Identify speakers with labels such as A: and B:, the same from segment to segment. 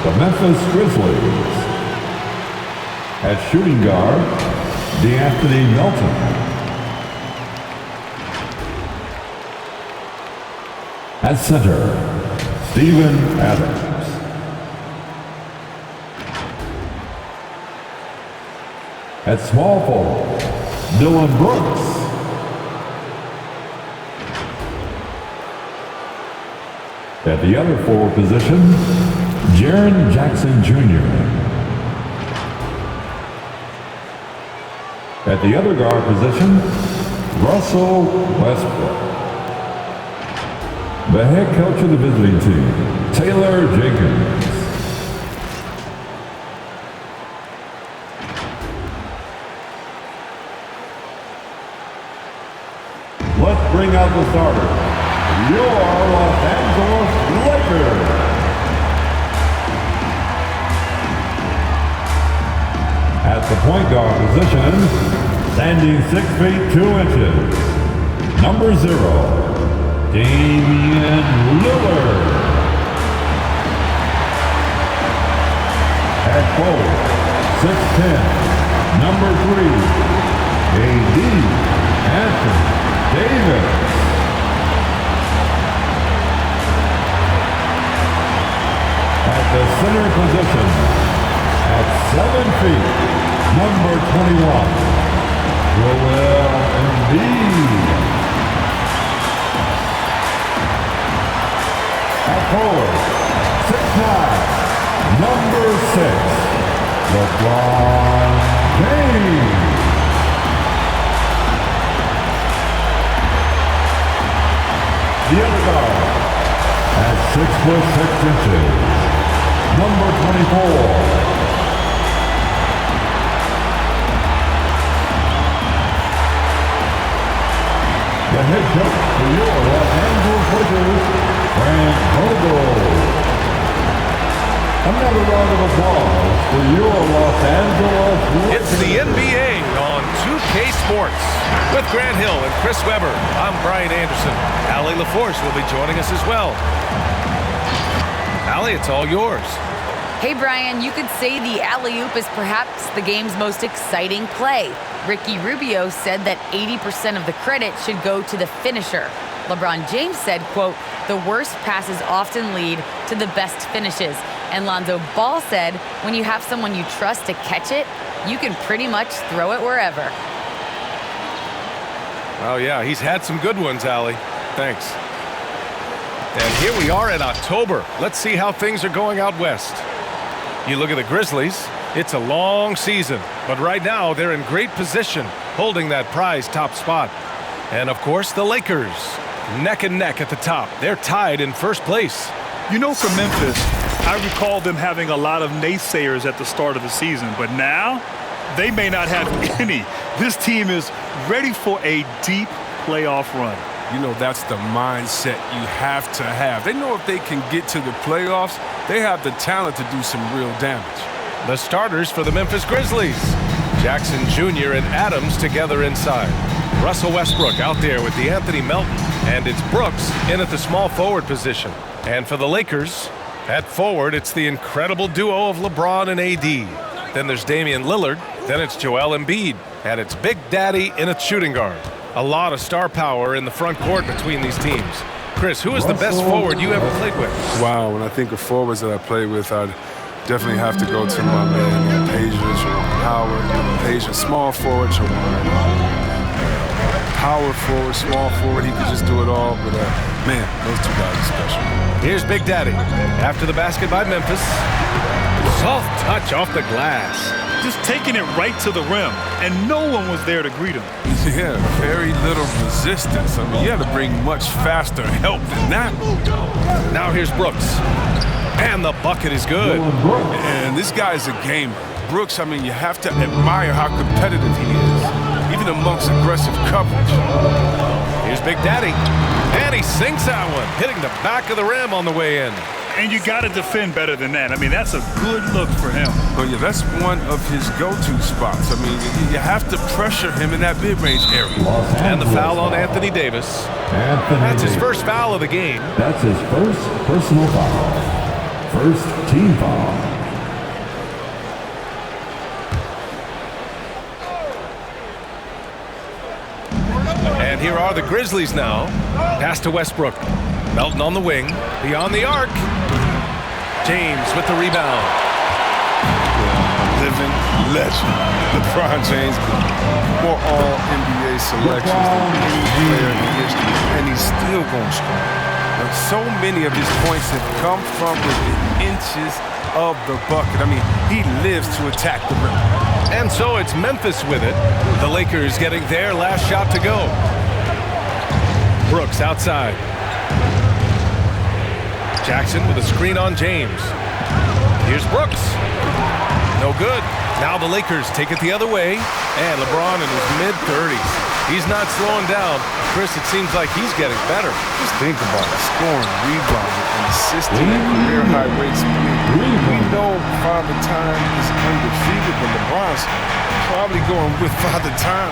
A: the Memphis Grizzlies. At shooting guard, D'Anthony Melton. At center, Steven Adams. At small forward, Dylan Brooks. At the other forward position, Jaren Jackson Jr. At the other guard position, Russell Westbrook. The head coach of the visiting team, Taylor Jenkins. Let's bring out the starter. Your Los Angeles Lakers. At the point guard position, standing 6 feet 2 inches, number 0, Damian Lillard. At forward, 6'10", number 3, A.D. Anthony Davis. At the center position, at 7 feet, number 21, Joel Embiid. At forward, 6'9", number 6, LeBron James. The other guard, at 6'6", number 24. The head coach for your Los Angeles Lakers, Frank Vogel. Another round of applause for your Los Angeles Lakers.
B: It's the NBA on 2K Sports. With Grant Hill and Chris Webber, I'm Brian Anderson. Allie LaForce will be joining us as well. Allie, it's all yours.
C: Hey, Brian, you could say the alley-oop is perhaps the game's most exciting play. Ricky Rubio said that 80% of the credit should go to the finisher. LeBron James said, quote, the worst passes often lead to the best finishes. And Lonzo Ball said, when you have someone you trust to catch it, you can pretty much throw it wherever.
B: Oh, yeah, he's had some good ones, Allie. Thanks. And here we are in October. Let's see how things are going out west. You look at the Grizzlies, it's a long season, but right now they're in great position, holding that prize top spot. And of course, the Lakers, neck and neck at the top. They're tied in first place.
D: You know, for Memphis, I recall them having a lot of naysayers at the start of the season, but now they may not have any. This team is ready for a deep playoff run.
E: You know, that's the mindset you have to have. They know if they can get to the playoffs, they have the talent to do some real damage.
B: The starters for the Memphis Grizzlies. Jackson Jr. and Adams together inside. Russell Westbrook out there with D'Anthony Melton. And it's Brooks in at the small forward position. And for the Lakers, at forward, it's the incredible duo of LeBron and AD. Then there's Damian Lillard. Then it's Joel Embiid. And it's Big Daddy in a shooting guard. A lot of star power in the front court between these teams. Chris, who is the best forward you ever played with?
E: Wow, when I think of forwards that I played with, I'd definitely have to go to my man, Pager, Juwan Howard. Pager, small forward, Juwan. Power forward, small forward, he could just do it all. But, man, those two guys are special.
B: Here's Big Daddy. After the basket by Memphis. Soft touch off the glass.
D: Just taking it right to the rim, and no one was there to greet him.
E: Yeah, very little resistance. I mean, you had to bring much faster help than that.
B: Now here's Brooks. And the bucket is good.
E: And this guy is a gamer. Brooks, I mean, you have to admire how competitive he is, even amongst aggressive coverage.
B: Here's Big Daddy. And he sinks that one, hitting the back of the rim on the way in.
D: And you got to defend better than that. I mean, that's a good look for him.
E: Oh, yeah, that's one of his go-to spots. I mean, you have to pressure him in that mid-range area.
B: And the foul on Anthony Davis. That's his first foul of the game.
A: That's his first personal foul. first team foul.
B: And here are the Grizzlies now. Pass to Westbrook. Melton on the wing. Beyond the arc. James with the rebound.
E: Living legend. LeBron James, more all-NBA selections than any player in history, and he's still going strong. And so many of his points have come from within inches of the bucket. I mean, he lives to attack the rim.
B: And so it's Memphis with it. The Lakers getting their last shot to go. Brooks outside. Jackson with a screen on James. Here's Brooks. No good. Now the Lakers take it the other way. And LeBron in his mid-30s. He's not slowing down. Chris, it seems like he's getting better.
E: Just think about it. Scoring, rebounding, and assisting at career-high rates. We know Father Time is undefeated, but LeBron's probably going with Father Time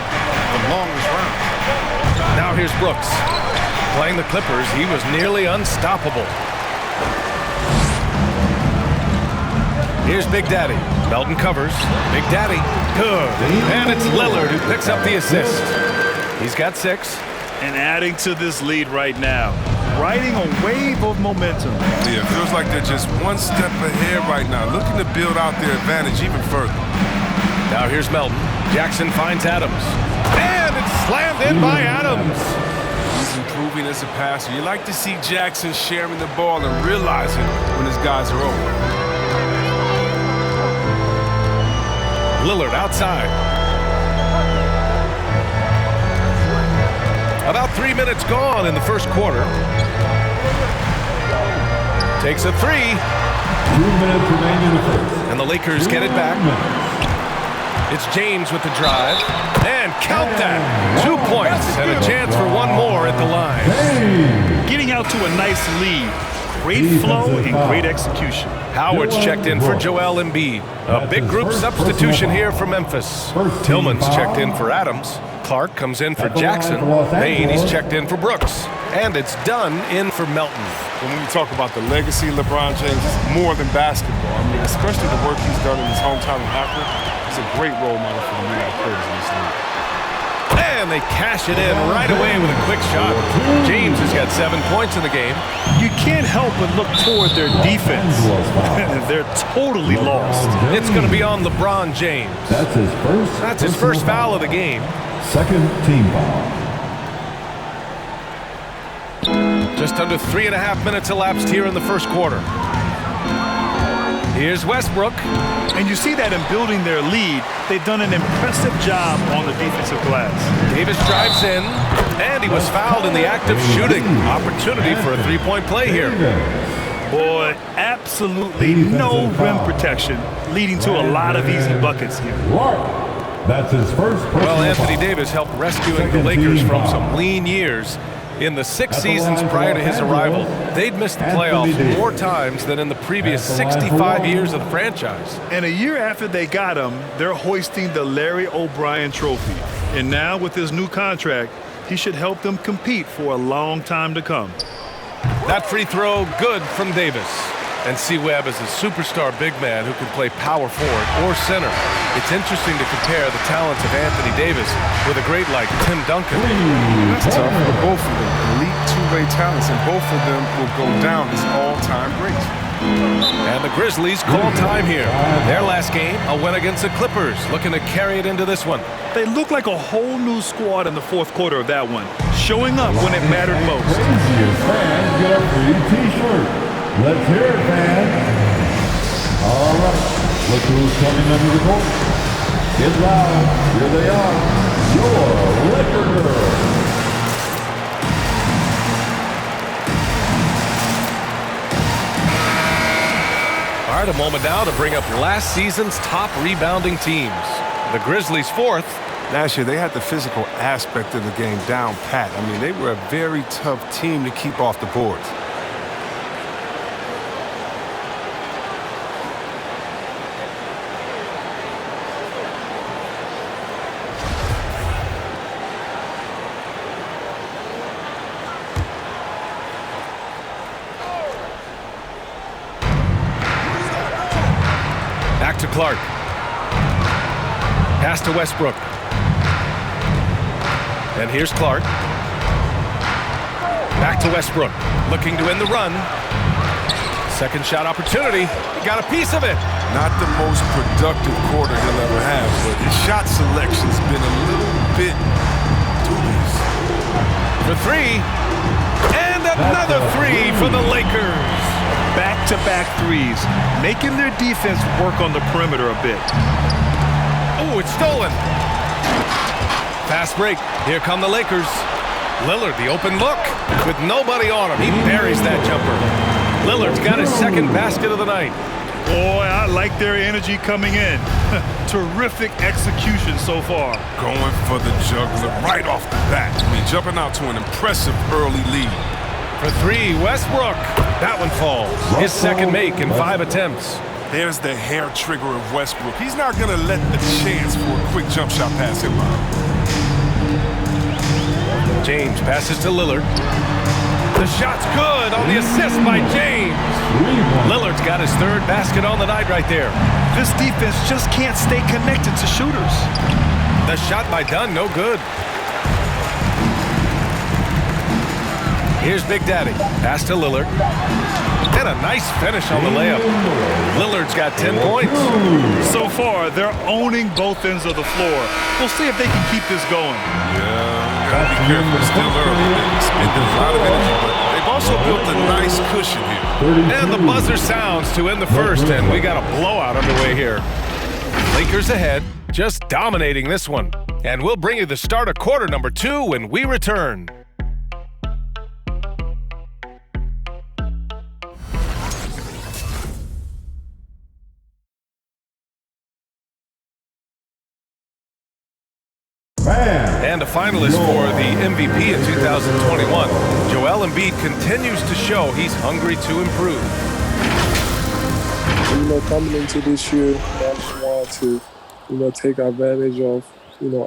E: the longest round.
B: Now here's Brooks. Playing the Clippers, he was nearly unstoppable. Here's Big Daddy. Melton covers. Big Daddy. Good. And it's Lillard who picks up the assist. He's got 6.
D: And adding to this lead right now. Riding a wave of momentum.
E: Yeah, it feels like they're just one step ahead right now, looking to build out their advantage even further.
B: Now here's Melton. Jackson finds Adams. And it's slammed in by Adams.
E: He's improving as a passer. You like to see Jackson sharing the ball and realizing when his guys are open.
B: Lillard outside. About 3 minutes gone in the first quarter. Takes a 3.
A: 2 minutes remaining in the first.
B: And the Lakers get it back. It's James with the drive. And count that. 2 points and a chance for one more at the line.
D: Getting out to a nice lead. Great flow and great execution.
B: Howard's checked in for Joel Embiid. A big group substitution here for Memphis. Tillman's checked in for Adams. Clark comes in for Jackson. Payne, he's checked in for Brooks. And it's done in for Melton.
E: When we talk about the legacy of LeBron James, it's more than basketball. I mean, especially the work he's done in his hometown of Akron. He's a great role model for the New York players in this league.
B: And they cash it in right away with a quick shot. James has got 7 points in the game.
D: You can't help but look toward their defense. They're totally lost.
B: It's going to be on LeBron James.
A: That's his first
B: foul of the game.
A: Second team foul.
B: Just under 3.5 minutes elapsed here in the first quarter. Here's Westbrook.
D: And you see that in building their lead, they've done an impressive job on the defensive glass.
B: Davis drives in, and he was fouled in the act of shooting. Opportunity for a three-point play here.
D: Boy, absolutely no rim protection, leading to a lot of easy buckets here.
A: That's his first.
B: Well, Anthony Davis helped rescuing the Lakers from some lean years. In the 6 seasons prior to his arrival, they'd missed the playoffs more times than in the previous 65 years of the franchise.
D: And a year after they got him, they're hoisting the Larry O'Brien Trophy. And now with his new contract, he should help them compete for a long time to come.
B: That free throw good from Davis. And C-Webb is a superstar big man who can play power forward or center. It's interesting to compare the talents of Anthony Davis with a great like Tim Duncan.
E: That's tough for both of them. Elite two-way talents, and both of them will go down as all-time greats.
B: And the Grizzlies call time here. Their last game, a win against the Clippers, looking to carry it into this one.
D: They look like a whole new squad in the fourth quarter of that one, showing up when it mattered most.
A: Fans get a free T-shirt. Let's hear it, fans. All right, look who's coming under the court. Get loud. Here they are, your Laker Girls.
B: All right, a moment now to bring up last season's top rebounding teams. The Grizzlies fourth.
E: Last year, they had the physical aspect of the game down pat. I mean, they were a very tough team to keep off the boards.
B: to Clark. Pass to Westbrook. And here's Clark. Back to Westbrook. Looking to end the run. Second shot opportunity. He got a piece of it.
E: Not the most productive quarter he'll ever have, but his shot selection's been a little bit dubious.
B: For three. And another three for the Lakers.
D: Back-to-back threes, making their defense work on the perimeter a bit.
B: Oh, it's stolen. Fast break. Here come the Lakers. Lillard, the open look. With nobody on him, he buries that jumper. Lillard's got his second basket of the night.
D: Boy, I like their energy coming in. Terrific execution so far.
E: Going for the juggler right off the bat. I mean, jumping out to an impressive early lead.
B: For three, Westbrook. That one falls. His second make in 5 attempts.
E: There's the hair trigger of Westbrook. He's not going to let the chance for a quick jump shot pass him by.
B: James passes to Lillard. The shot's good on the assist by James. Lillard's got his third basket on the night right there.
D: This defense just can't stay connected to shooters.
B: The shot by Dunn, no good. Here's Big Daddy. Pass to Lillard. And a nice finish on the layup. Lillard's got 10 points.
D: So far, they're owning both ends of the floor. We'll see if they can keep this going.
E: Yeah, gotta be careful. It's still early. They're spending a lot of energy, but they've also built a nice cushion here.
B: And the buzzer sounds to end the first, and we got a blowout underway here. Lakers ahead, just dominating this one. And we'll bring you the start of quarter number 2 when we return. And a finalist for the MVP in 2021, Joel Embiid continues to show he's hungry to improve.
F: Coming into this year, I just wanted to, take advantage of,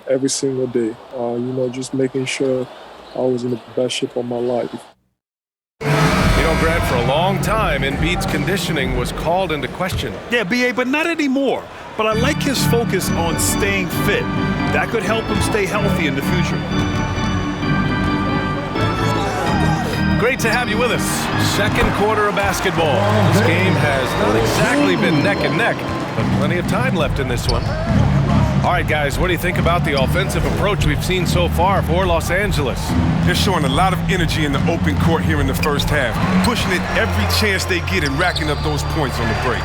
F: every single day. Just making sure I was in the best shape of my life.
B: Grant, for a long time, Embiid's conditioning was called into question.
D: Yeah, B.A., but not anymore. But I like his focus on staying fit. That could help him stay healthy in the future.
B: Great to have you with us. Second quarter of basketball. This game has not exactly been neck and neck, but plenty of time left in this one. All right, guys, what do you think about the offensive approach we've seen so far for Los Angeles?
E: They're showing a lot of energy in the open court here in the first half, pushing it every chance they get and racking up those points on the break.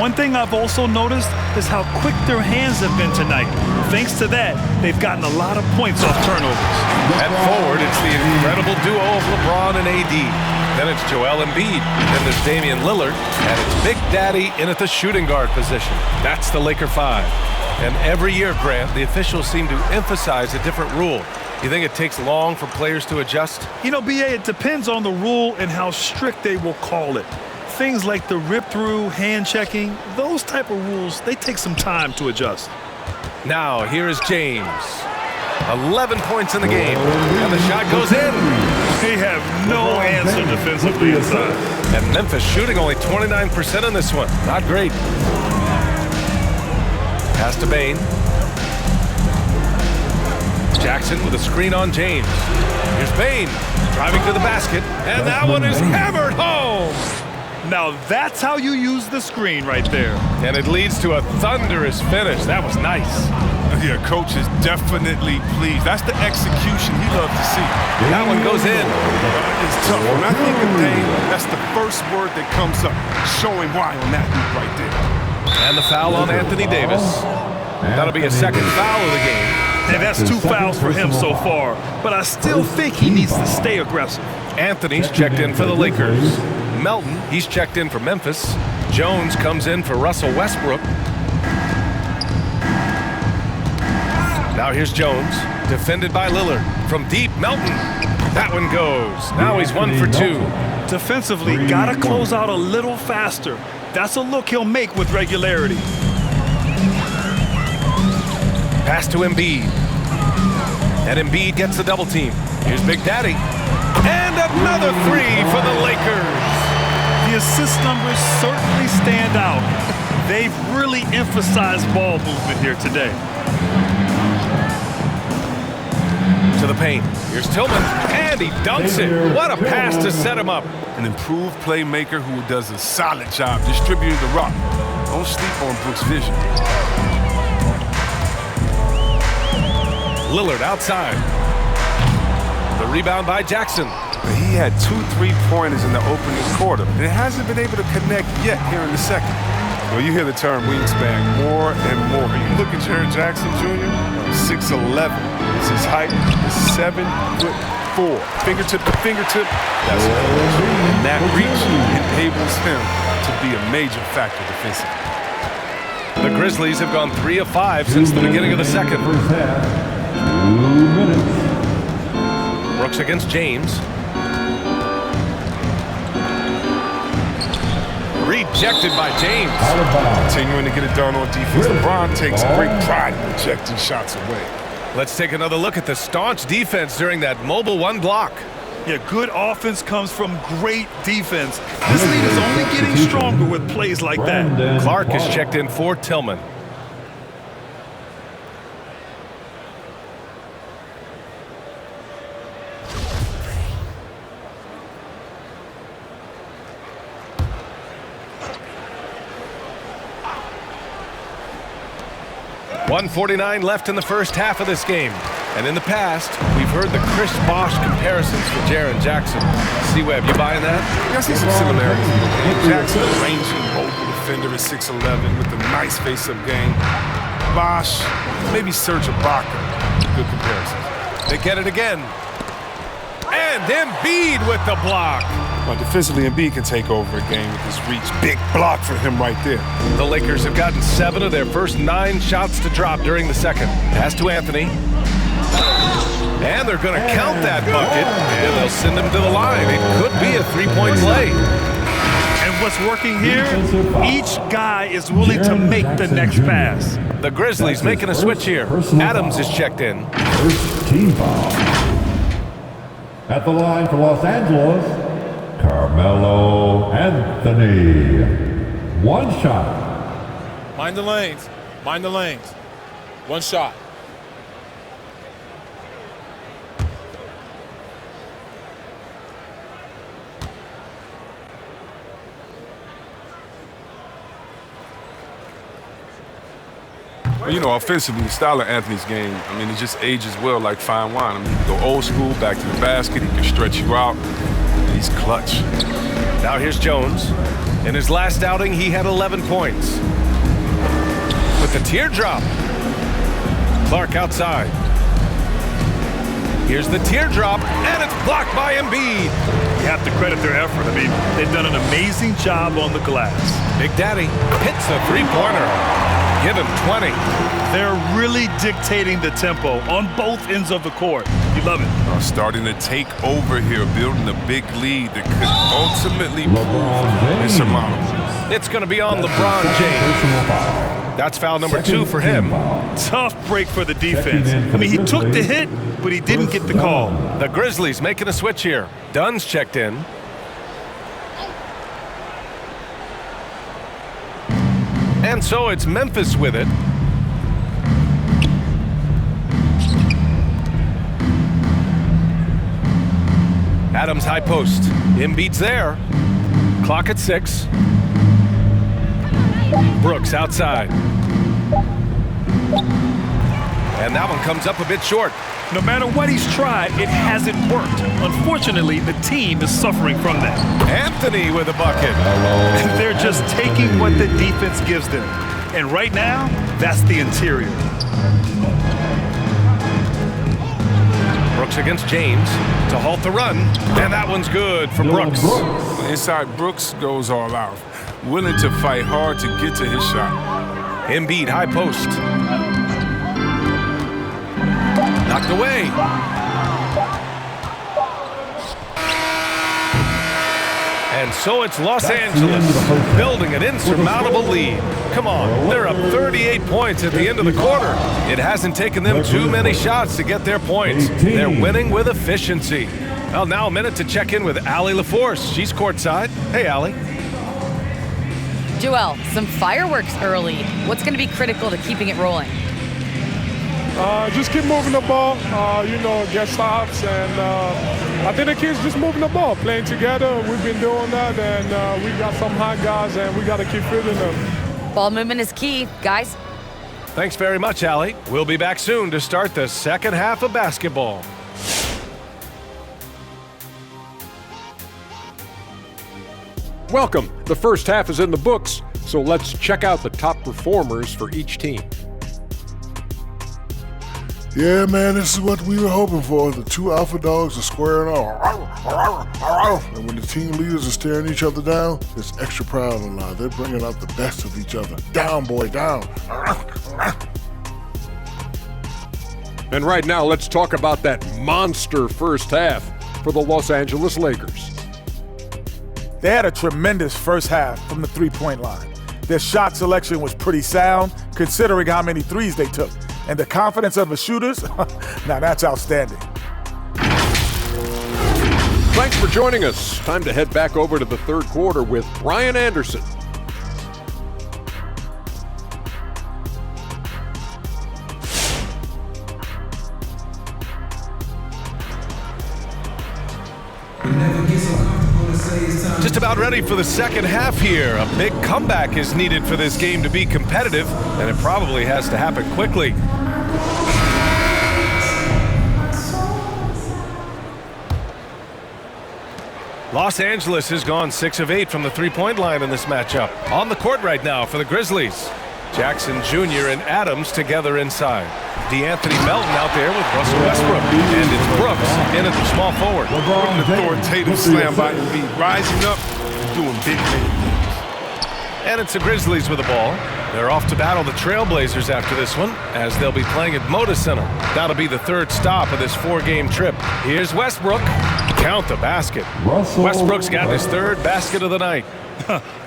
D: One thing I've also noticed is how quick their hands have been tonight. Thanks to that, they've gotten a lot of points off turnovers.
B: At forward, it's the incredible duo of LeBron and AD. Then it's Joel Embiid. Then there's Damian Lillard. And it's Big Daddy in at the shooting guard position. That's the Laker 5. And every year, Grant, the officials seem to emphasize a different rule. You think it takes long for players to adjust?
D: B.A., it depends on the rule and how strict they will call it. Things like the rip-through, hand-checking, those type of rules, they take some time to adjust.
B: Now, here is James. 11 points in the game, and the shot goes in.
D: They have no answer defensively inside.
B: And Memphis shooting only 29% in this one. Not great. Pass to Bane. Jackson with a screen on James. Here's Bane driving to the basket, and that one is hammered home.
D: Now that's how you use the screen right there.
B: And it leads to a thunderous finish. That was nice.
E: Yeah, coach is definitely pleased. That's the execution he loves to see.
B: That one goes in.
E: It's tough. When I think of Dame, that's the first word that comes up. Showing why on that hoop right there.
B: And the foul on Anthony Davis. That'll be a second foul of the game.
D: And that's 2 fouls for him so far. But I still think he needs to stay aggressive.
B: Anthony's checked in for the Lakers. Melton, he's checked in for Memphis. Jones comes in for Russell Westbrook. Now here's Jones, defended by Lillard. From deep, Melton. That one goes. Now he's 1 for 2.
D: Defensively, gotta close out a little faster. That's a look he'll make with regularity.
B: Pass to Embiid. And Embiid gets the double team. Here's Big Daddy. And another 3 for the Lakers.
D: The assist numbers certainly stand out. They've really emphasized ball movement here today.
B: To the paint. Here's Tillman, and he dunks it. What a pass to set him up.
E: An improved playmaker who does a solid job distributing the rock. Don't sleep on Brooks' vision.
B: Lillard outside. The rebound by Jackson.
E: He had 2 3-pointers in the opening quarter, and it hasn't been able to connect yet here in the second. Well, you hear the term wingspan more and more. You look at Jaren Jackson Jr., 6'11". It's his height is 7'4". Fingertip to fingertip. That's it. And that reach enables him to be a major factor defensively.
B: The Grizzlies have gone 3 of 5 since the beginning of the second.
A: First half, 2 minutes.
B: Brooks against James. Rejected by James.
A: Out of bounds.
E: Continuing to get it done on defense. LeBron takes great pride in rejecting shots away.
B: Let's take another look at the staunch defense during that mobile 1 block.
D: Yeah, good offense comes from great defense. This league is only getting stronger with plays like that.
B: Clark is checked in for Tillman. .149 left in the first half of this game. And in the past, we've heard the Chris Bosh comparisons for Jaren Jackson. C-Web, you buying that?
E: I see some similarities. Jackson, a rangy, mobile defender at 6'11", with a nice face-up game. Bosh, maybe Serge Ibaka. Good comparison.
B: They get it again. And Embiid with the block.
E: Well, defensively, Embiid can take over a game with his reach. Big block for him right there.
B: The Lakers have gotten 7 of their first 9 shots to drop during the second. Pass to Anthony. And they're going to count that bucket, and they'll send him to the line. It could be a 3-point play.
D: And what's working here, each guy is willing to make the next pass.
B: The Grizzlies making a switch here. Adams is checked in.
A: First team foul. At the line for Los Angeles, Carmelo Anthony. 1 shot.
G: Mind the lanes. Mind the lanes. 1 shot.
E: Well, you know, offensively, the style of Anthony's game, I mean, it just ages well like fine wine. I mean, you go old school, back to the basket, he can stretch you out, and he's clutch.
B: Now here's Jones. In his last outing, he had 11 points. With the teardrop. Clark outside. Here's the teardrop, and it's blocked by Embiid.
D: You have to credit their effort. I mean, they've done an amazing job on the glass.
B: Big Daddy hits a 3-pointer. Give him 20.
D: They're really dictating the tempo on both ends of the court. You love it.
E: Starting to take over here, building a big lead that could ultimately
A: LeBron
E: prove
A: James.
B: It's
E: insurmountable.
B: going to be on LeBron James. That's foul number 2 for him.
D: Tough break for the defense. I mean, he took the hit, but he didn't get the call.
B: The Grizzlies making a switch here. Dunn's checked in. And so it's Memphis with it. Adams high post. Embiid's there. Clock at 6. Brooks outside. And that one comes up a bit short.
D: No matter what he's tried, it hasn't worked. Unfortunately, the team is suffering from that.
B: Anthony with a bucket.
D: They're just taking what the defense gives them. And right now, that's the interior.
B: Brooks against James to halt the run. And that one's good for Brooks.
E: Inside, Brooks goes all out, willing to fight hard to get to his shot.
B: Embiid high post. Knocked away. And so it's Los Angeles building an insurmountable lead. Come on, they're up 38 points at the end of the quarter. It hasn't taken them too many shots to get their points. They're winning with efficiency. Well, now a minute to check in with Allie LaForce. She's courtside. Hey, Allie.
C: Joel, some fireworks early. What's going to be critical to keeping it rolling?
H: Just keep moving the ball, get stops, and I think the kids just moving the ball, playing together. We've been doing that, and we got some hot guys, and we got to keep feeding them.
C: Ball movement is key, guys.
B: Thanks very much, Allie. We'll be back soon to start the second half of basketball.
I: Welcome. The first half is in the books, so let's check out the top performers for each team.
J: Yeah, man, this is what we were hoping for. The two alpha dogs are squaring off. And when the team leaders are staring each other down, it's extra proud on the line. They're bringing out the best of each other. Down, boy, down.
I: And right now, let's talk about that monster first half for the Los Angeles Lakers.
K: They had a tremendous first half from the three-point line. Their shot selection was pretty sound, considering how many threes they took. And the confidence of the shooters, now that's outstanding.
I: Thanks for joining us. Time to head back over to the third quarter with Brian Anderson.
B: Just about ready for the second half here. A big comeback is needed for this game to be competitive, and it probably has to happen quickly. Los Angeles has gone 6 of 8 from the three-point line in this matchup. On the court right now for the Grizzlies. Jackson Jr. and Adams together inside. D'Anthony Melton out there with Russell Westbrook. And it's Brooks in at the small forward.
E: An authoritative slam by Embiid, rising up and doing big things.
B: And it's the Grizzlies with the ball. They're off to battle the Trailblazers after this one, as they'll be playing at Moda Center. That'll be the third stop of this 4-game trip. Here's Westbrook. Count the basket. Westbrook's got his third basket of the night.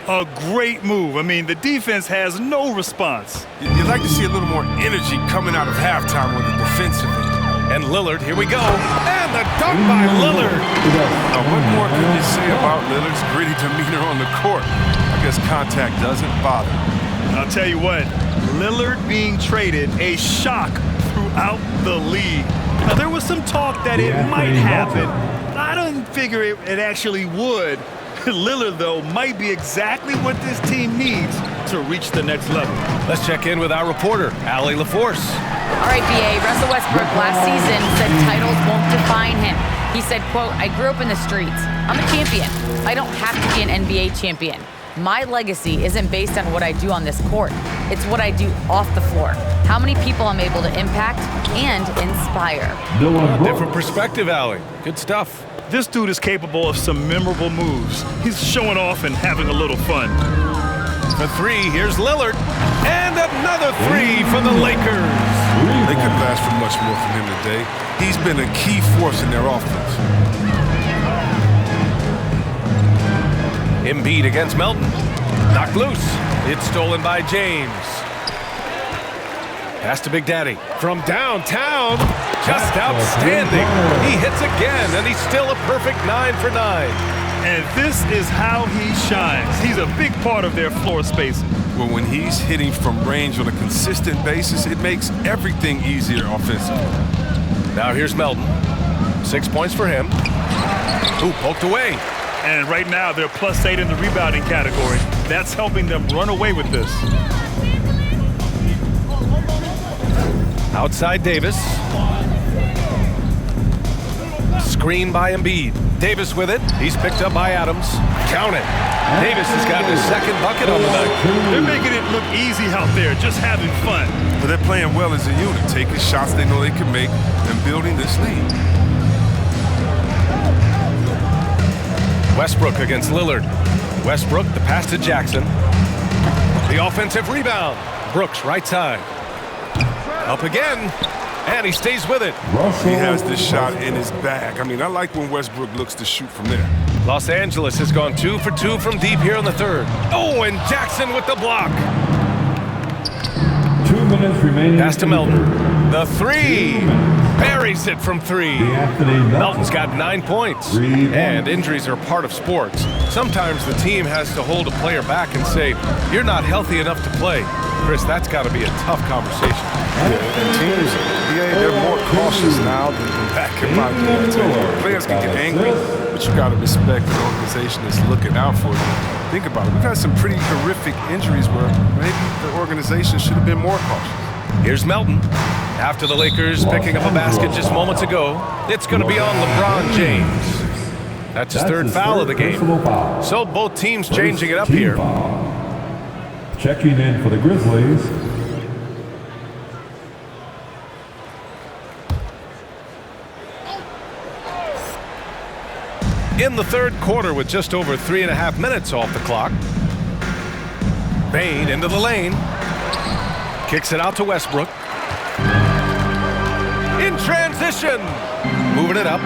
D: A great move. I mean, the defense has no response.
E: You'd like to see a little more energy coming out of halftime on the defensive end.
B: And Lillard, here we go. And the dunk by Lillard.
E: Now, what more can you say about Lillard's gritty demeanor on the court? I guess contact doesn't bother.
D: I'll tell you what, Lillard being traded, a shock throughout the league. Now, there was some talk that it might happen. I didn't figure it actually would. Lillard, though, might be exactly what this team needs to reach the next level.
B: Let's check in with our reporter, Allie LaForce.
C: All right, BA, Russell Westbrook last season said titles won't define him. He said, quote, "I grew up in the streets. I'm a champion. I don't have to be an NBA champion. My legacy isn't based on what I do on this court. It's what I do off the floor. How many people I'm able to impact and inspire."
B: Different perspective, Allie. Good stuff.
D: This dude is capable of some memorable moves. He's showing off and having a little fun.
B: For three, here's Lillard. And another three for the Lakers.
E: They couldn't ask for much more from him today. He's been a key force in their offense.
B: Embiid against Melton. Knocked loose. It's stolen by James. Pass to Big Daddy. From downtown. Just outstanding. He hits again, and he's still a perfect 9 for 9.
D: And this is how he shines. He's a big part of their floor spacing.
E: Well, when he's hitting from range on a consistent basis, it makes everything easier offensively.
B: Now here's Melton. 6 points for him. Ooh, poked away.
D: And right now, they're +8 in the rebounding category. That's helping them run away with this.
B: Outside Davis. Screen by Embiid. Davis with it. He's picked up by Adams. Count it. Davis has got his second bucket on the night.
D: They're making it look easy out there, just having fun.
E: But they're playing well as a unit, taking shots they know they can make and building this lead.
B: Westbrook against Lillard. Westbrook, the pass to Jackson. The offensive rebound. Brooks, right side. Up again. And he stays with it.
E: He has this shot in his bag. I mean, I like when Westbrook looks to shoot from there.
B: Los Angeles has gone 2 for 2 from deep here in the third. Oh, and Jackson with the block.
A: 2 minutes remaining.
B: Pass to Melton. The three. Buries it from three. Melton's got 9 points. And injuries are part of sports. Sometimes the team has to hold a player back and say, you're not healthy enough to play. Chris, that's got to be a tough conversation.
E: And teams, they're more cautious now than back in my day. Players can get angry, but you got to respect the organization that's looking out for you. Think about it. We've had some pretty horrific injuries where maybe the organization should have been more cautious.
B: Here's Melton. After the Lakers picking up a basket just moments ago, it's going to be on LeBron James. That's his third foul of the game. So both teams changing it up here.
A: Checking in for the Grizzlies.
B: In the third quarter with just over 3.5 minutes off the clock. Bane into the lane. Kicks it out to Westbrook. In transition. Moving it up.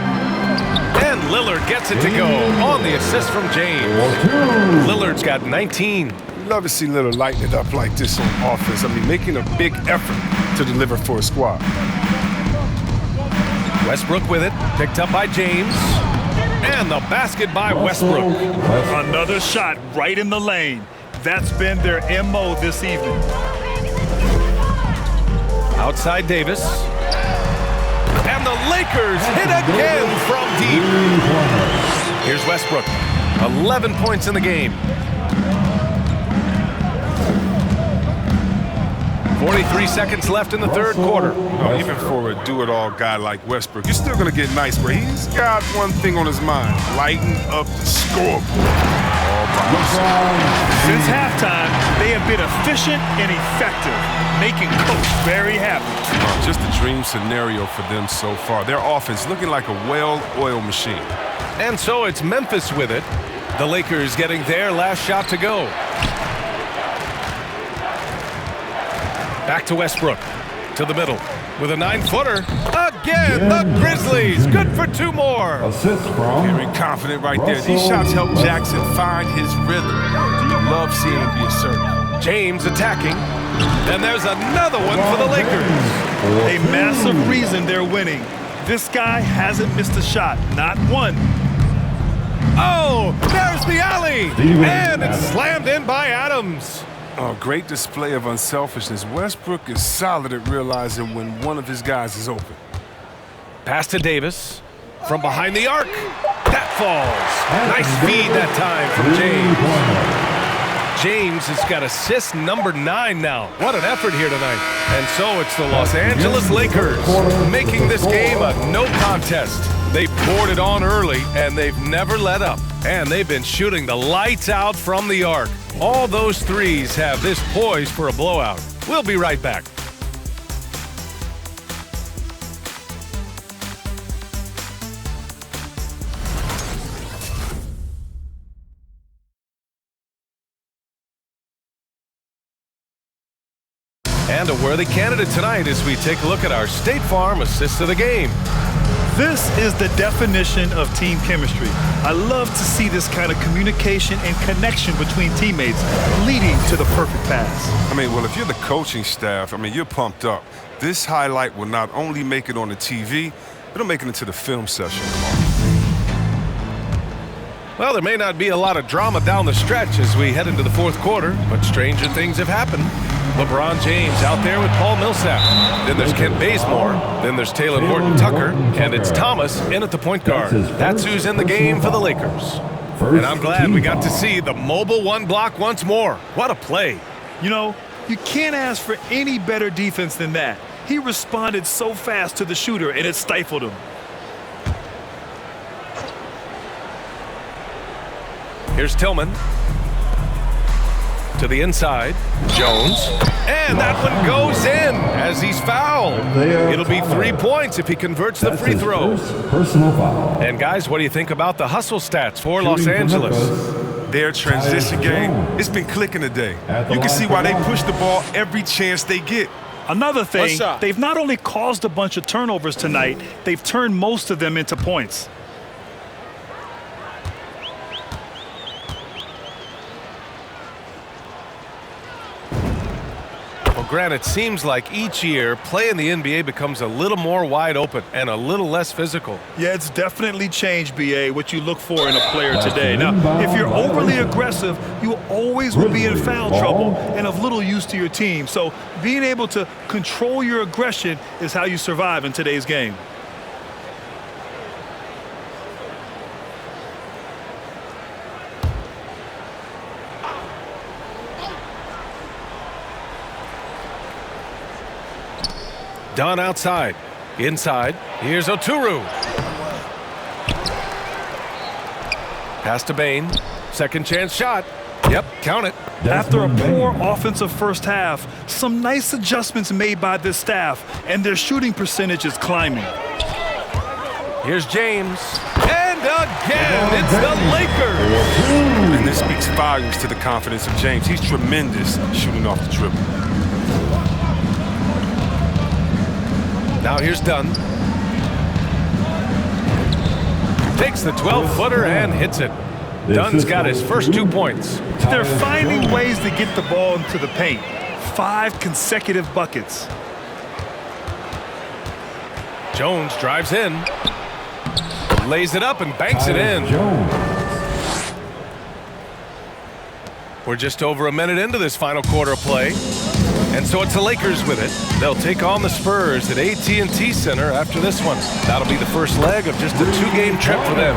B: And Lillard gets it to go on the assist from James. Lillard's got 19.
E: Love to see Lillard lighten it up like this on offense. I mean, making a big effort to deliver for a squad.
B: Westbrook with it. Picked up by James. And the basket by Westbrook.
D: Another shot right in the lane. That's been their MO this evening.
B: Outside Davis. And the Lakers hit again from deep. Here's Westbrook. 11 points in the game. 43 seconds left in the third quarter.
E: Even for a do-it-all guy like Westbrook, you're still going to get nice, but he's got one thing on his mind: lighten up the scoreboard.
D: Since halftime, they have been efficient and effective, making Coach very happy.
E: Just a dream scenario for them so far. Their offense looking like a well-oiled machine.
B: And so it's Memphis with it. The Lakers getting their last shot to go. Back to Westbrook, to the middle, with a 9-footer. Again, the Grizzlies, good for 2 more.
A: Assist from.
E: Very confident right there. These shots help Jackson find his rhythm. Love seeing him be assertive.
B: James attacking, and there's another one for the Lakers.
D: A massive reason they're winning. This guy hasn't missed a shot, not one.
B: Oh, there's the alley, and it's slammed in by Adams.
E: Oh, great display of unselfishness. Westbrook is solid at realizing when one of his guys is open.
B: Pass to Davis from behind the arc. That falls. Nice feed that time from James. James has got assist number 9 now. What an effort here tonight. And so it's the Los Angeles Lakers making this game a no contest. They poured it on early, and they've never let up. And they've been shooting the lights out from the arc. All those threes have this poised for a blowout. We'll be right back. And a worthy candidate tonight as we take a look at our State Farm assist of the game.
D: This is the definition of team chemistry. I love to see this kind of communication and connection between teammates leading to the perfect pass.
E: I mean, well, if you're the coaching staff, I mean, you're pumped up. This highlight will not only make it on the TV, it'll make it into the film session.
B: Well, there may not be a lot of drama down the stretch as we head into the fourth quarter, but stranger things have happened. LeBron James out there with Paul Millsap. Then there's Kent Bazemore. Then there's Taylor Horton-Tucker. And it's Thomas in at the point guard. That's who's in the game for the Lakers. And I'm glad we got to see the mobile one block once more. What a play.
D: You know, you can't ask for any better defense than that. He responded so fast to the shooter, and it stifled him.
B: Here's Tillman. To the inside, Jones, and that one goes in as he's fouled. It'll be 3 points if he converts the free throw.
A: Personal foul.
B: And guys, what do you think about the hustle stats for Los Angeles?
E: Their transition game, it's been clicking today. You can see why they push the ball every chance they get.
D: Another thing, they've not only caused a bunch of turnovers tonight, they've turned most of them into points.
B: Well, Grant, it seems like each year, play in the NBA becomes a little more wide open and a little less physical.
D: Yeah, it's definitely changed, B.A., what you look for in a player today. Now, if you're overly aggressive, you always will be in foul trouble and of little use to your team. So being able to control your aggression is how you survive in today's game.
B: Dunn outside. Inside. Here's Oturu. Pass to Bane. Second chance shot. Yep, count it.
D: After a poor offensive first half, some nice adjustments made by this staff, and their shooting percentage is climbing.
B: Here's James. And again, it's the Lakers.
E: And this speaks volumes to the confidence of James. He's tremendous shooting off the dribble.
B: Now here's Dunn. Takes the 12-footer and hits it. Dunn's got his first 2 points.
D: They're finding ways to get the ball into the paint. 5 consecutive buckets.
B: Jones drives in. Lays it up and banks it in. We're just over a minute into this final quarter of play. And so it's the Lakers with it. They'll take on the Spurs at AT&T Center after this one. That'll be the first leg of just a 2-game trip for them.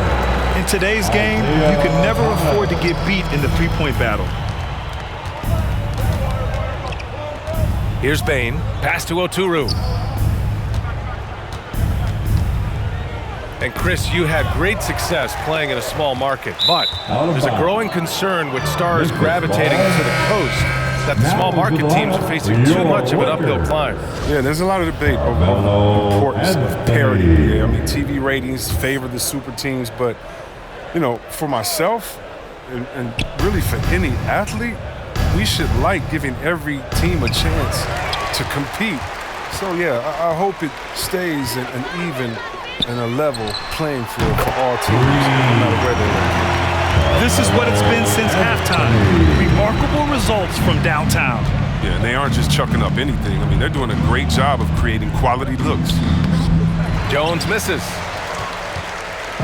D: In today's game, you can never afford to get beat in the three-point battle.
B: Here's Bane. Pass to Oturu. And Chris, you had great success playing in a small market, but there's a growing concern with stars gravitating to the coast that the small market teams are facing too much of an uphill climb.
E: Yeah, there's a lot of debate over the importance of parity. Yeah, I mean, TV ratings favor the super teams, but, you know, for myself and really for any athlete, we should like giving every team a chance to compete. So, yeah, I hope it stays an even and a level playing field for all teams, no matter where they are.
D: This is what it's been since halftime. Remarkable results from downtown.
E: Yeah, and they aren't just chucking up anything. I mean, they're doing a great job of creating quality looks.
B: Jones misses.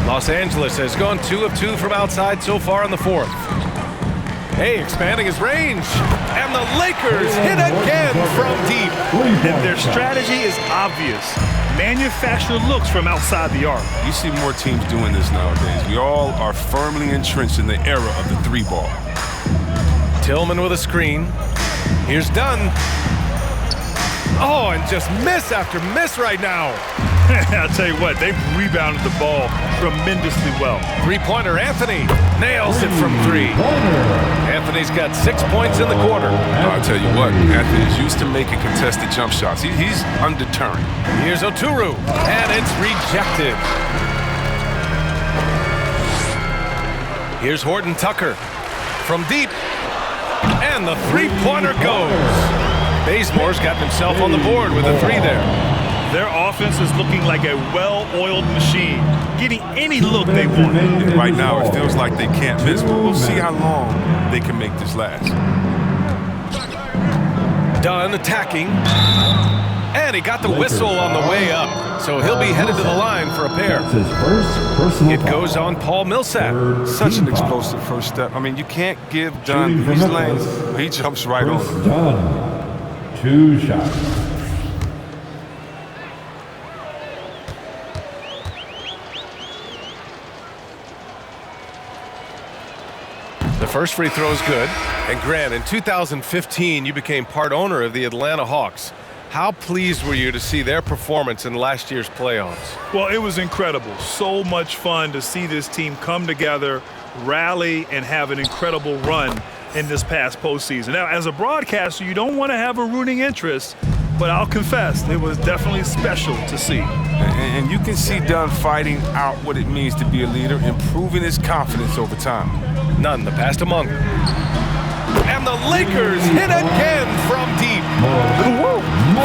B: Los Angeles has gone 2 of 2 from outside so far in the fourth. Hey, expanding his range. And the Lakers hit again from deep.
D: And their strategy is obvious. Manufacture looks from outside the arc.
E: You see more teams doing this nowadays. We all are firmly entrenched in the era of the 3-ball.
B: Tillman with a screen. Here's Dunn. Oh, and just miss after miss right now.
D: I'll tell you what, they've rebounded the ball tremendously well.
B: Three-pointer Anthony nails it from 3. Anthony's got 6 points in the quarter.
E: I'll tell you what, Anthony's used to making contested jump shots. He's undeterring.
B: Here's Oturu, and it's rejected. Here's Horton Tucker from deep, and the three-pointer goes. Bazemore's got himself on the board with a 3 there.
D: Their offense is looking like a well-oiled machine, getting any look they want.
E: And right now, it feels like they can't miss, but we'll see how long they can make this last.
B: Dunn attacking, and he got the whistle on the way up, so he'll be headed to the line for a pair. It goes on Paul Millsap.
E: Such an explosive first step. I mean, you can't give Dunn these lanes. He jumps right on them.
A: Dunn, 2 shots.
B: The first free throw is good. And Grant, in 2015, you became part owner of the Atlanta Hawks. How pleased were you to see their performance in last year's playoffs?
D: Well, it was incredible. So much fun to see this team come together, rally, and have an incredible run in this past postseason. Now, as a broadcaster, you don't want to have a rooting interest, but I'll confess, it was definitely special to see.
E: And you can see Dunn fighting out what it means to be a leader, improving his confidence over time.
B: None, the pass to Monk. And the Lakers hit again from deep.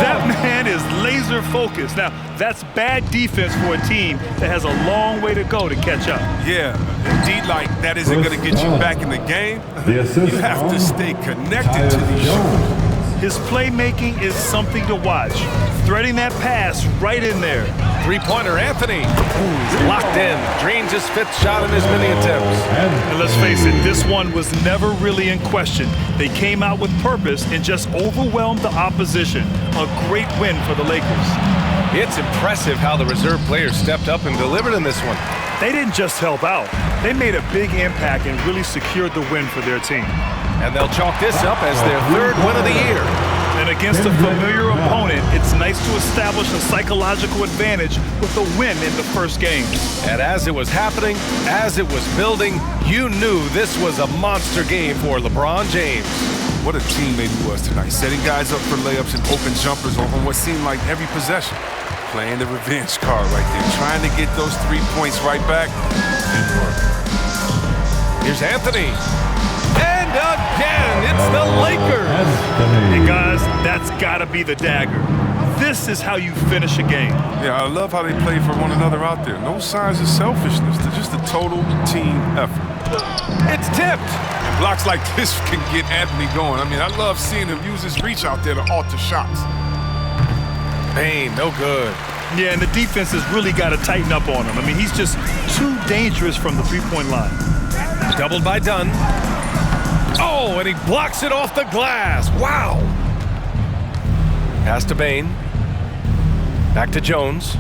D: That man is laser focused. Now, that's bad defense for a team that has a long way to go to catch up.
E: Yeah, indeed, like that isn't going to get you back in the game. You have to stay connected to these shooters.
D: His playmaking is something to watch. Threading that pass right in there.
B: Three-pointer, Anthony. He's locked in. Drains his 5th shot in his many attempts.
D: And let's face it, this one was never really in question. They came out with purpose and just overwhelmed the opposition. A great win for the Lakers.
B: It's impressive how the reserve players stepped up and delivered in this one.
D: They didn't just help out. They made a big impact and really secured the win for their team.
B: And they'll chalk this up as their 3rd win of the year.
D: And against a familiar opponent, it's nice to establish a psychological advantage with a win in the first game.
B: And as it was happening, as it was building, you knew this was a monster game for LeBron James.
E: What a teammate he was tonight, setting guys up for layups and open jumpers on what seemed like every possession. Playing the revenge card right there, trying to get those 3 points right back. Didn't work.
B: Here's Anthony. And again, it's the Lakers.
D: And guys, that's gotta be the dagger. This is how you finish a game.
E: Yeah, I love how they play for one another out there. No signs of selfishness. They're just a total team effort.
B: It's tipped.
E: And blocks like this can get Anthony going. I mean, I love seeing him use his reach out there to alter shots.
B: Bane, no good.
D: Yeah, and the defense has really got to tighten up on him. I mean, he's just too dangerous from the three-point line.
B: Doubled by Dunn. Oh, and he blocks it off the glass. Wow. Pass to Bane. Back to Jones.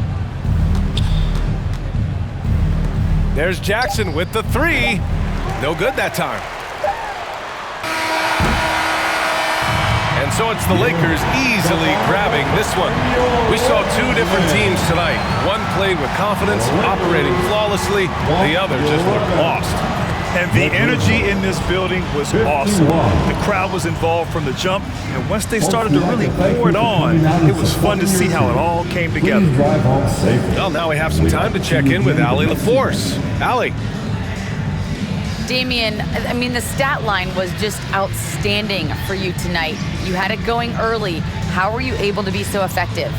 B: There's Jackson with the 3. No good that time. And so it's the Lakers easily grabbing this one. We saw 2 different teams tonight. One played with confidence, operating flawlessly. The other just looked lost.
D: And the energy in this building was awesome. The crowd was involved from the jump, and once they started to really pour it on, it was fun to see how it all came together.
B: Well, now we have some time to check in with Allie LaForce. Allie.
C: Damian, I mean, the stat line was just outstanding for you tonight. You had it going early. How were you able to be so effective?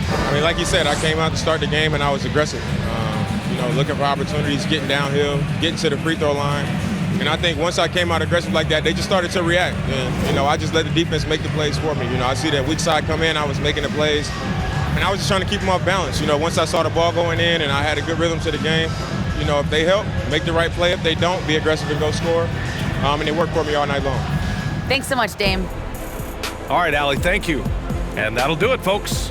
L: I mean, like you said, I came out to start the game and I was aggressive. You know, looking for opportunities, getting downhill, getting to the free throw line. And I think once I came out aggressive like that, they just started to react. And, you know, I just let the defense make the plays for me. You know, I see that weak side come in, I was making the plays. And I was just trying to keep them off balance. You know, once I saw the ball going in and I had a good rhythm to the game, you know, if they help, make the right play. If they don't, be aggressive and go score. And they work for me all night long.
C: Thanks so much, Dame.
B: All right, Allie, thank you. And that'll do it, folks.